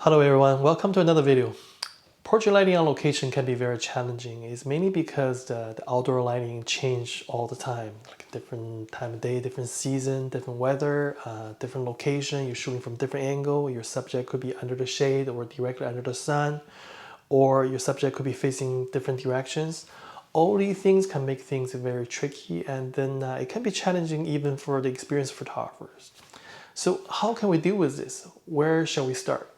Hello everyone, welcome to another video. Portrait lighting on location can be very challenging. It's mainly because the outdoor lighting change all the time, like different time of day, different season, different weather, different location. You're shooting from different angle. Your subject could be under the shade or directly under the sun, or your subject could be facing different directions. All these things can make things very tricky, and then it can be challenging even for the experienced photographers. So how can we deal with this? Where shall we start?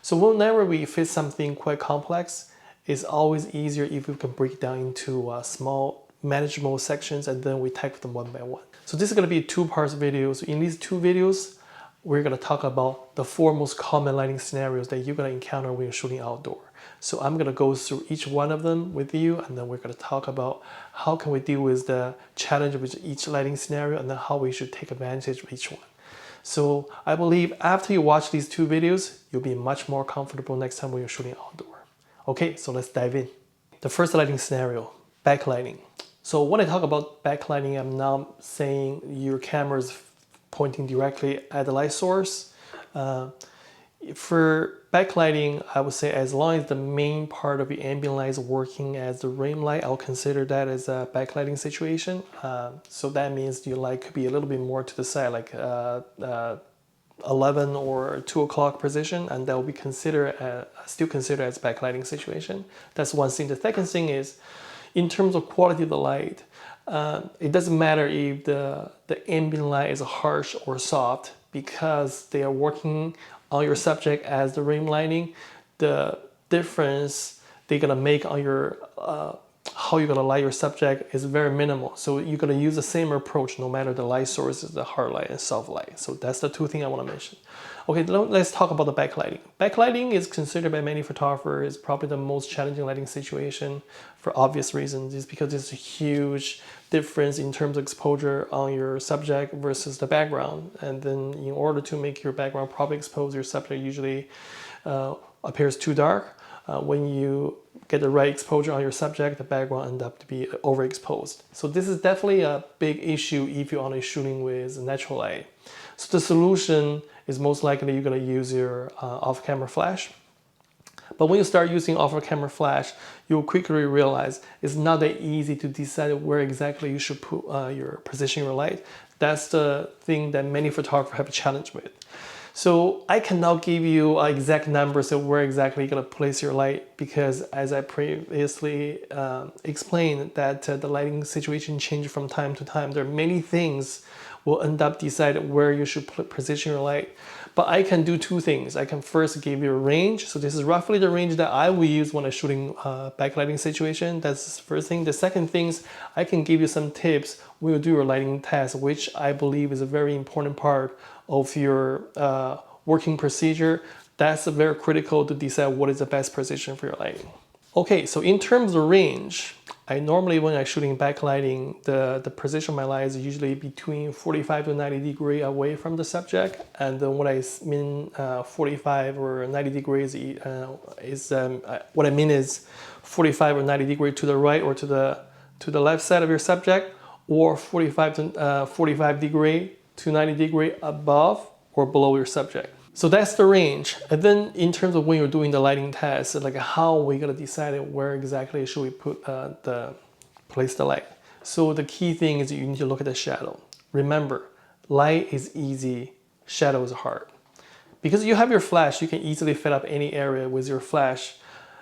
So whenever we face something quite complex, it's always easier if we can break it down into small manageable sections and then we tackle them one by one. So this is going to be a two-part video. So in these two videos, we're going to talk about the four most common lighting scenarios that you're going to encounter when you're shooting outdoor. So I'm going to go through each one of them with you, and then we're going to talk about how can we deal with the challenge with each lighting scenario and then how we should take advantage of each one. So I believe after you watch these two videos, you'll be much more comfortable next time when you're shooting outdoor. Okay, so let's dive in. The first lighting scenario, backlighting. So when I talk about backlighting, I'm not saying your camera is pointing directly at the light source. For backlighting, I would say as long as the main part of your ambient light is working as the rim light, I'll consider that as a backlighting situation. So that means your light could be a little bit more to the side, like 11 or 2 o'clock position, and that will be still considered as backlighting situation. That's one thing. The second thing is, in terms of quality of the light, it doesn't matter if the ambient light is harsh or soft, because they are working on your subject as the rim lighting. The difference they're gonna make on your how you're gonna light your subject is very minimal. So you're gonna use the same approach no matter the light source is the hard light and soft light. So that's the two things I want to mention. Okay, let's talk about the backlighting. Backlighting is considered by many photographers probably the most challenging lighting situation for obvious reasons. Is because it's a huge difference in terms of exposure on your subject versus the background. And then in order to make your background properly exposed, your subject usually appears too dark. When you get the right exposure on your subject, the background ends up to be overexposed. So this is definitely a big issue if you're only shooting with natural light. So the solution is most likely you're going to use your off-camera flash. But when you start using off-camera flash, you'll quickly realize it's not that easy to decide where exactly you should put position your light. That's the thing that many photographers have a challenge with. So I cannot give you exact numbers of where exactly you're going to place your light, because as I previously explained that the lighting situation changes from time to time. There are many things will end up deciding where you should position your light. But I can do two things. I can first give you a range. So this is roughly the range that I will use when I'm shooting backlighting situation. That's the first thing. The second thing is I can give you some tips when you do your lighting test, which I believe is a very important part of your working procedure. That's very critical to decide what is the best position for your lighting. Okay, so in terms of range, I normally, when I'm shooting backlighting, the position of my light is usually between 45 to 90 degrees away from the subject. And then what I mean 45 or 90 degrees what I mean is 45 or 90 degrees to the right or to the left side of your subject, or 45 degree to 90 degree above or below your subject. So that's the range. And then in terms of when you're doing the lighting test, like how we're gonna decide where exactly should we put place the light. So the key thing is you need to look at the shadow. Remember, light is easy, shadow is hard. Because you have your flash, you can easily fill up any area with your flash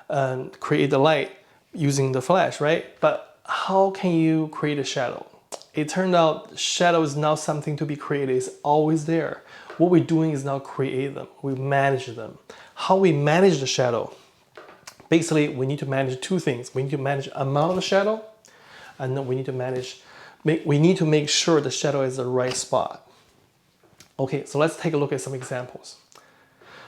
and create the light using the flash, right? But how can you create a shadow? It turned out shadow is not something to be created, it's always there. What we're doing is now create them, we manage them. How we manage the shadow? Basically, we need to manage two things. We need to manage amount of the shadow, and then we need to make sure the shadow is the right spot. Okay, so let's take a look at some examples.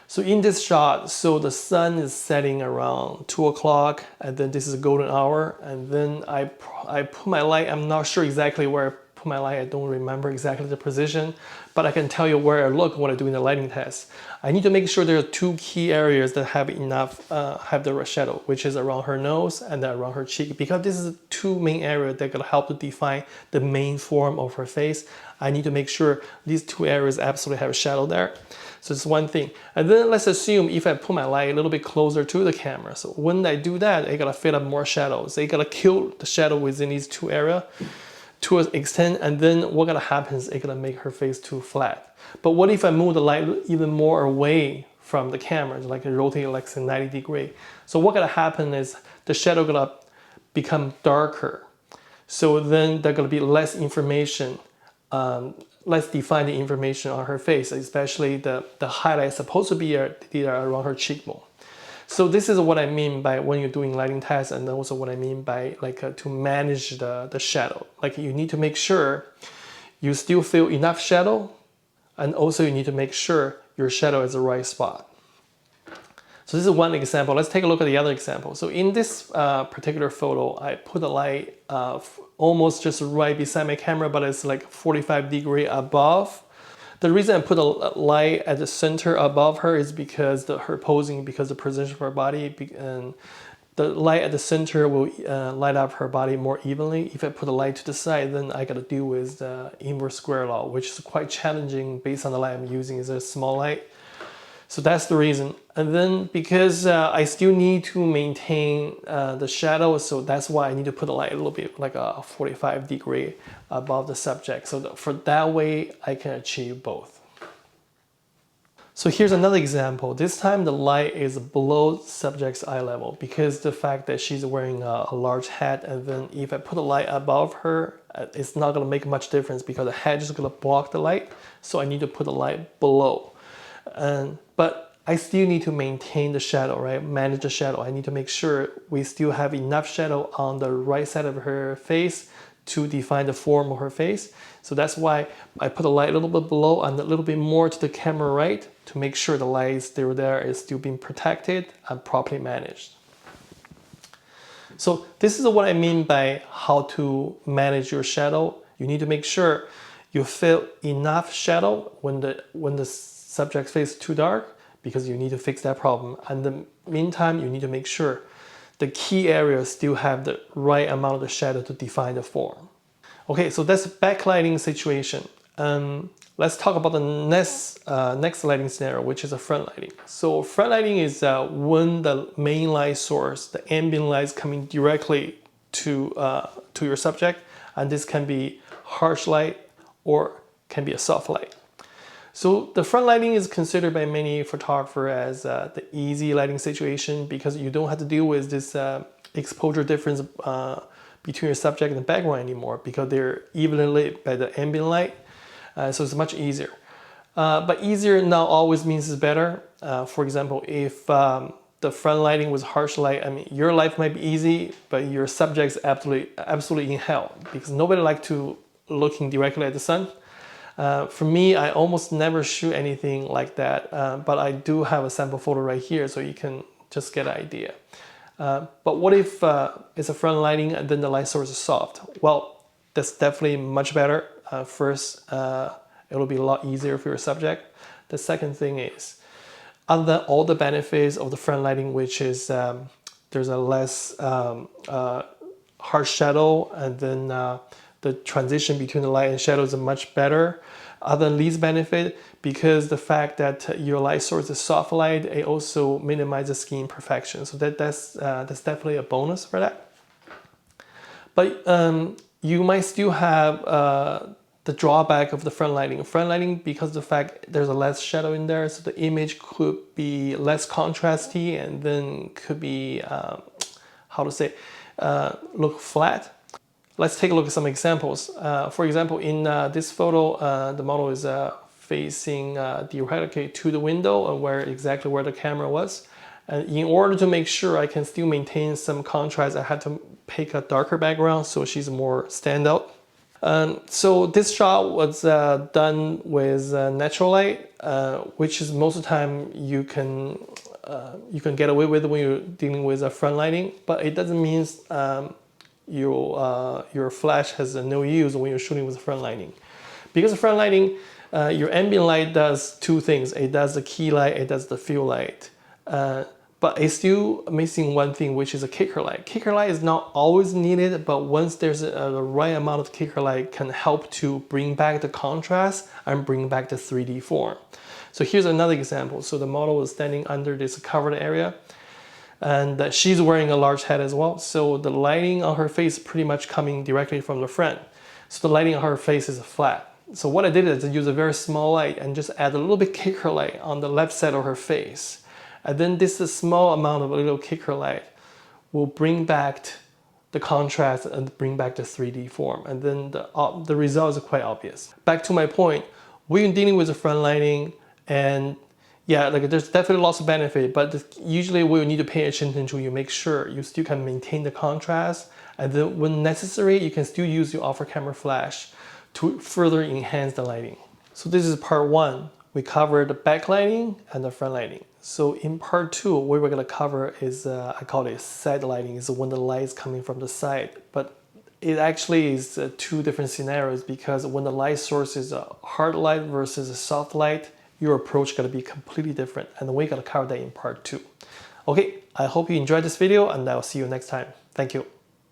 So in this shot, so the sun is setting around 2 o'clock, and then this is a golden hour, and then I put my light. I'm not sure exactly where I put my light. I don't remember exactly the position, but I can tell you where I look when I'm doing the lighting test. I need to make sure there are two key areas that have enough, have the shadow, which is around her nose and then around her cheek, because this is the two main areas that are gonna help to define the main form of her face. I need to make sure these two areas absolutely have a shadow there. So it's one thing. And then let's assume if I put my light a little bit closer to the camera. So when I do that, I gotta fill up more shadows. I gotta kill the shadow within these two areas to an extent, and then what gonna happen is it gonna make her face too flat. But what if I move the light even more away from the camera, like rotate like 90 degree? So what gonna happen is the shadow gonna become darker. So then there's gonna be less information, less defined information on her face, especially the highlight supposed to be there around her cheekbone. So this is what I mean by when you're doing lighting tests, and also what I mean by like to manage the shadow. Like you need to make sure you still feel enough shadow, and also you need to make sure your shadow is the right spot. So this is one example. Let's take a look at the other example. So in this particular photo, I put the light almost just right beside my camera, but it's like 45 degree above. The reason I put a light at the center above her is because her posing, because the position of her body, and the light at the center will light up her body more evenly. If I put the light to the side, then I gotta deal with the inverse square law, which is quite challenging based on the light I'm using. Is a small light. So that's the reason. And then because I still need to maintain the shadow, so that's why I need to put the light a little bit like a 45 degree above the subject. So for that way, I can achieve both. So here's another example. This time the light is below subject's eye level because the fact that she's wearing a large hat, and then if I put a light above her, it's not gonna make much difference because the hat is gonna block the light. So I need to put the light below. But I still need to maintain the shadow, right? Manage the shadow. I need to make sure we still have enough shadow on the right side of her face to define the form of her face. So that's why I put the light a little bit below and a little bit more to the camera right to make sure the light still there is still being protected and properly managed. So this is what I mean by how to manage your shadow. You need to make sure you fill enough shadow when the subject's face is too dark, because you need to fix that problem. And in the meantime, you need to make sure the key areas still have the right amount of the shadow to define the form. Okay, so that's a backlighting situation. Let's talk about the next lighting scenario, which is a front lighting. So front lighting is when the main light source, the ambient light, is coming directly to your subject, and this can be harsh light or can be a soft light. So the front lighting is considered by many photographers as the easy lighting situation because you don't have to deal with this exposure difference between your subject and the background anymore because they're evenly lit by the ambient light. So it's much easier. But easier not always means it's better. For example, if the front lighting was harsh light, I mean, your life might be easy, but your subject's absolutely in hell because nobody likes to looking directly at the sun. For me, I almost never shoot anything like that, but I do have a sample photo right here so you can just get an idea. But what if it's a front lighting and then the light source is soft? Well, that's definitely much better. First, it'll be a lot easier for your subject. The second thing is, other than all the benefits of the front lighting, which is there's a less harsh shadow, and then the transition between the light and shadows is much better. Other than these benefit, because the fact that your light source is soft light, it also minimizes skin imperfection. So that's definitely a bonus for that. But you might still have the drawback of the front lighting. Front lighting, because of the fact there's a less shadow in there, so the image could be less contrasty and then could be, look flat. Let's take a look at some examples. For example, in this photo, the model is facing directly to the window, exactly where the camera was. And in order to make sure I can still maintain some contrast, I had to pick a darker background so she's more standout. So this shot was done with natural light, which is most of the time you can get away with when you're dealing with a front lighting, but it doesn't mean your flash has no use when you're shooting with front lighting. Because of front lighting, your ambient light does two things. It does the key light, it does the fill light. But it's still missing one thing, which is a kicker light. Kicker light is not always needed, but once there's the right amount of kicker light can help to bring back the contrast and bring back the 3D form. So here's another example. So the model is standing under this covered area, and she's wearing a large hat as well. So the lighting on her face is pretty much coming directly from the front. So the lighting on her face is flat. So what I did is I use a very small light and just add a little bit kicker light on the left side of her face. And then this small amount of a little kicker light will bring back the contrast and bring back the 3D form. And then the results are quite obvious. Back to my point, we're dealing with the front lighting, and yeah, like there's definitely lots of benefit, but usually we need to pay attention to you, make sure you still can maintain the contrast, and then when necessary, you can still use your alpha camera flash to further enhance the lighting. So this is part 1. We covered the backlighting and the front lighting. So in part 2, what we're going to cover is, I call it side lighting, is when the light is coming from the side. But it actually is 2 different scenarios, because when the light source is a hard light versus a soft light, your approach is going to be completely different. And we're going to cover that in part 2. Okay, I hope you enjoyed this video, and I'll see you next time. Thank you.